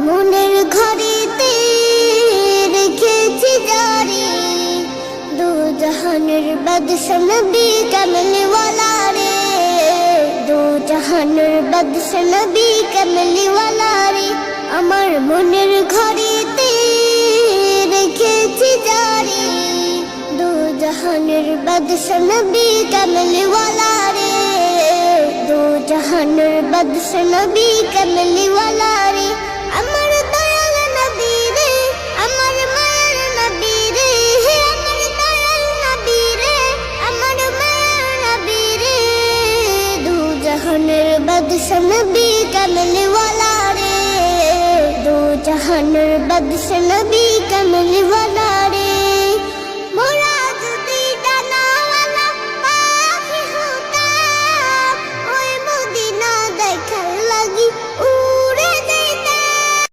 মনের ঘরেতে রেখেছি জারি, দু জাহানের বাদশা নবী কামলিওয়ালা রে, দু জাহানের বাদশা নবী কামলিওয়ালা রে। আমার মনের ঘরেতে রেখেছি জারি, দু জাহানের বাদশা নবী কামলিওয়ালা রে, দু জাহানের বাদশা নবী কামলিওয়ালা রে। আমার দয়াল নবী রে, আমার মায়ার নবী রে, আমার দয়াল নবী রে, আমার মায়ার নবী রে, দু জাহানের বাদশা নবী কামলিওয়ালা রে, দু জাহানের বাদশা নবী কামলিওয়ালা